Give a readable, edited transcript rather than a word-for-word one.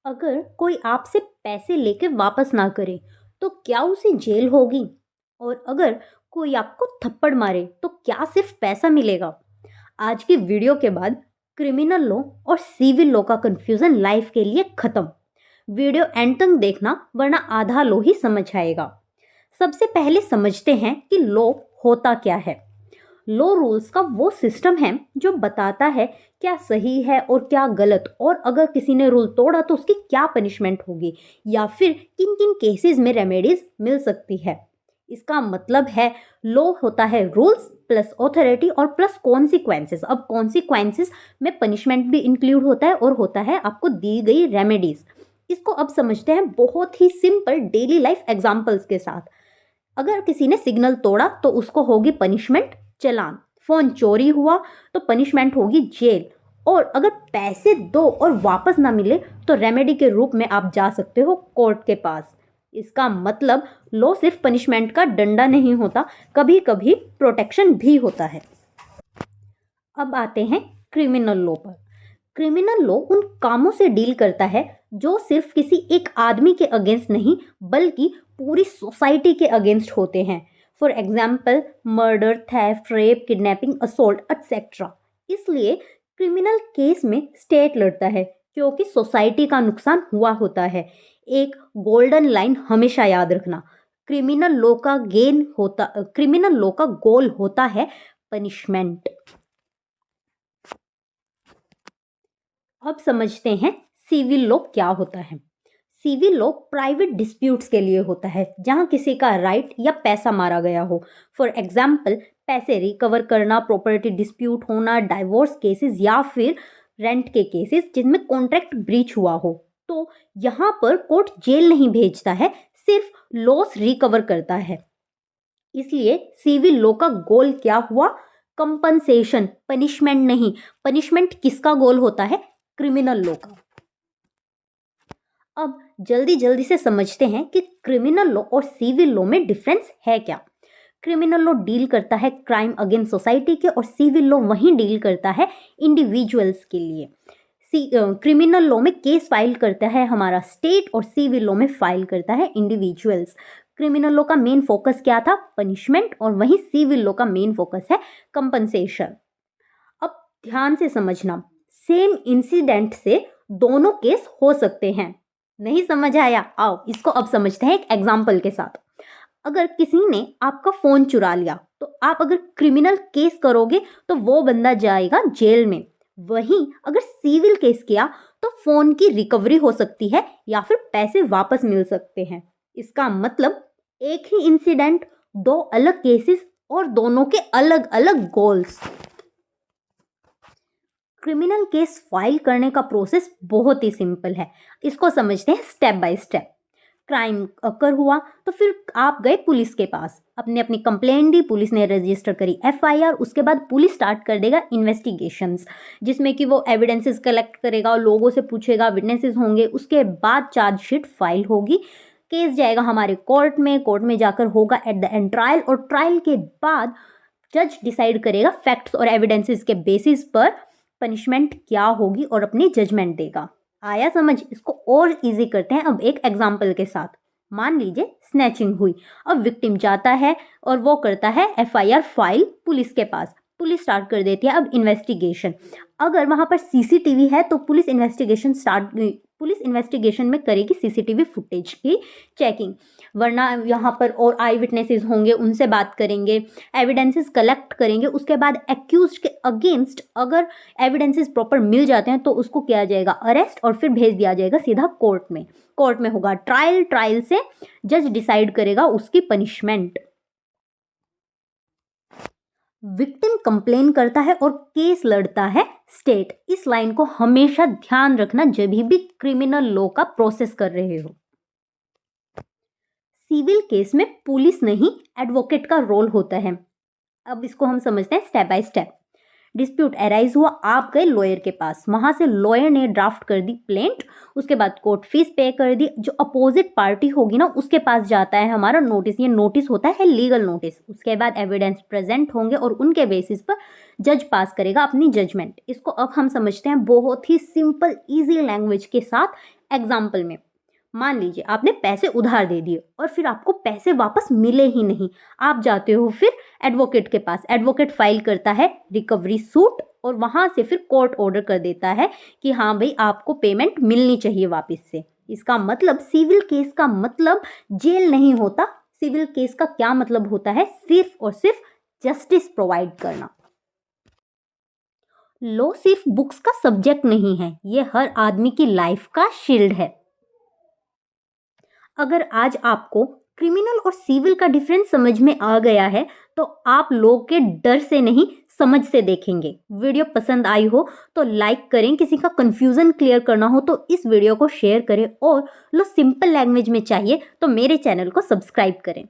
अगर कोई आपसे पैसे लेके वापस ना करे तो क्या उसे जेल होगी? और अगर कोई आपको थप्पड़ मारे तो क्या सिर्फ पैसा मिलेगा? आज की वीडियो के बाद क्रिमिनल लॉ और सिविल लॉ का कंफ्यूजन लाइफ के लिए खत्म। वीडियो एंड तक देखना वरना आधा लॉ ही समझ आएगा। सबसे पहले समझते हैं कि लॉ होता क्या है। लॉ रूल्स का वो सिस्टम है जो बताता है क्या सही है और क्या गलत, और अगर किसी ने रूल तोड़ा तो उसकी क्या पनिशमेंट होगी या फिर किन किन केसेस में रेमेडीज मिल सकती है। इसका मतलब है लॉ होता है रूल्स प्लस ऑथोरिटी और प्लस कॉन्सिक्वेंसेस। अब कॉन्सिक्वेंसेस में पनिशमेंट भी इंक्लूड होता है और होता है आपको दी गई रेमेडीज। इसको अब समझते हैं बहुत ही सिंपल डेली लाइफ एग्जांपल्स के साथ। अगर किसी ने सिग्नल तोड़ा तो उसको होगी पनिशमेंट चालान। फोन चोरी हुआ तो पनिशमेंट होगी जेल। और अगर पैसे दो और वापस ना मिले तो रेमेडी के रूप में आप जा सकते हो कोर्ट के पास। इसका मतलब लॉ सिर्फ पनिशमेंट का डंडा नहीं होता, कभी कभी प्रोटेक्शन भी होता है। अब आते हैं क्रिमिनल लॉ पर। क्रिमिनल लॉ उन कामों से डील करता है जो सिर्फ किसी एक आदमी के अगेंस्ट नहीं बल्कि पूरी सोसाइटी के अगेंस्ट होते हैं। For example murder, theft, rape, kidnapping, assault etcetera. इसलिए क्रिमिनल केस में स्टेट लड़ता है क्योंकि सोसाइटी का नुकसान हुआ होता है। एक गोल्डन लाइन हमेशा याद रखना, क्रिमिनल लॉ का गोल होता है पनिशमेंट। अब समझते हैं सिविल लॉ क्या होता है। सिविल लॉ प्राइवेट डिस्प्यूट्स के लिए होता है जहां किसी का राइट या पैसा मारा गया हो। फॉर एग्जाम्पल पैसे रिकवर करना, प्रॉपर्टी डिस्प्यूट होना, डाइवोर्स केसेस या फिर रेंट के केसेस जिनमें कॉन्ट्रैक्ट ब्रीच हुआ हो। तो यहाँ पर कोर्ट जेल नहीं भेजता है, सिर्फ लॉस रिकवर करता है। इसलिए सिविल लॉ का गोल क्या हुआ? कंपनसेशन, पनिशमेंट नहीं। पनिशमेंट किसका गोल होता है? क्रिमिनल लॉ का। अब जल्दी जल्दी से समझते हैं कि क्रिमिनल लॉ और सिविल लॉ में डिफरेंस है क्या। क्रिमिनल लॉ डील करता है क्राइम अगेंस्ट सोसाइटी के और सिविल लॉ वहीं डील करता है इंडिविजुअल्स के लिए। क्रिमिनल लॉ में केस फाइल करता है हमारा स्टेट और सिविल लॉ में फाइल करता है इंडिविजुअल्स। क्रिमिनल लॉ का मेन फोकस क्या था? पनिशमेंट, और वहीं सिविल लॉ का मेन फोकस है कंपनसेशन। अब ध्यान से समझना, सेम इंसिडेंट से दोनों केस हो सकते हैं। नहीं समझ आया? आओ इसको अब समझते हैं एक एग्जाम्पल के साथ। अगर किसी ने आपका फोन चुरा लिया तो आप अगर क्रिमिनल केस करोगे तो वो बंदा जाएगा जेल में। वहीं अगर सिविल केस किया तो फोन की रिकवरी हो सकती है या फिर पैसे वापस मिल सकते हैं। इसका मतलब एक ही इंसिडेंट, दो अलग केसेस और दोनों के अलग अलग गोल्स। क्रिमिनल केस फाइल करने का प्रोसेस बहुत ही सिंपल है, इसको समझते हैं स्टेप बाय स्टेप। क्राइम अकर हुआ तो फिर आप गए पुलिस के पास, अपने अपनी कंप्लेंट दी, पुलिस ने रजिस्टर करी एफआईआर। उसके बाद पुलिस स्टार्ट कर देगा इन्वेस्टिगेशंस, जिसमें कि वो एविडेंसेस कलेक्ट करेगा, लोगों से पूछेगा, विटनेसेस होंगे। उसके बाद चार्जशीट फाइल होगी, केस जाएगा हमारे कोर्ट में, कोर्ट में जाकर होगा एट द एंड ट्रायल, और ट्रायल के बाद जज डिसाइड करेगा फैक्ट्स और एविडेंसेस के बेसिस पर पनिशमेंट क्या होगी और अपनी जजमेंट देगा। आया समझ? इसको और इजी करते हैं अब एक एग्जाम्पल के साथ। मान लीजिए स्नैचिंग हुई, अब विक्टिम जाता है और वो करता है एफआईआर फाइल पुलिस के पास। पुलिस स्टार्ट कर देती है अब इन्वेस्टिगेशन। अगर वहां पर सीसीटीवी है तो पुलिस इन्वेस्टिगेशन में करेगी सीसीटीवी फुटेज की चेकिंग, वरना यहाँ पर और आई विटनेसेस होंगे, उनसे बात करेंगे, एविडेंसेस कलेक्ट करेंगे। उसके बाद एक्यूज्ड के अगेंस्ट अगर एविडेंसेस प्रॉपर मिल जाते हैं तो उसको किया जाएगा अरेस्ट और फिर भेज दिया जाएगा सीधा कोर्ट में। कोर्ट में होगा ट्रायल, ट्रायल से जज डिसाइड करेगा उसकी पनिशमेंट। विक्टिम कंप्लेन करता है और केस लड़ता है स्टेट। इस लाइन को हमेशा ध्यान रखना जब भी क्रिमिनल लॉ का प्रोसेस कर रहे हो। सिविल केस में पुलिस नहीं एडवोकेट का रोल होता है। अब इसको हम समझते हैं step by step. Dispute arise हुआ, आप गए लॉयर के पास, वहां से लॉयर ने ड्राफ्ट कर दी प्लेंट, उसके बाद कोर्ट फीस पे कर दी। जो अपोजिट पार्टी होगी ना उसके पास जाता है हमारा नोटिस, ये नोटिस होता है लीगल नोटिस। उसके बाद एविडेंस प्रेजेंट होंगे और उनके बेसिस पर जज पास करेगा अपनी जजमेंट। इसको अब हम समझते हैं बहुत ही सिंपल इजी लैंग्वेज के साथ एग्जाम्पल में मान लीजिए आपने पैसे उधार दे दिए और फिर आपको पैसे वापस मिले ही नहीं। आप जाते हो फिर एडवोकेट के पास, एडवोकेट फाइल करता है रिकवरी सूट और वहाँ से फिर कोर्ट ऑर्डर कर देता है कि हाँ भाई आपको पेमेंट मिलनी चाहिए वापस से। इसका मतलब सिविल केस का मतलब जेल नहीं होता। सिविल केस का क्या मतलब होता है? सिर्फ और सिर्फ जस्टिस प्रोवाइड करना। लॉ सिर्फ बुक्स का सब्जेक्ट नहीं है, ये हर आदमी की लाइफ का शील्ड है। अगर आज आपको क्रिमिनल और सिविल का डिफरेंस समझ में आ गया है तो आप लोग के डर से नहीं समझ से देखेंगे। वीडियो पसंद आई हो तो लाइक करें, किसी का कंफ्यूजन क्लियर करना हो तो इस वीडियो को शेयर करें और लो सिंपल लैंग्वेज में चाहिए तो मेरे चैनल को सब्सक्राइब करें।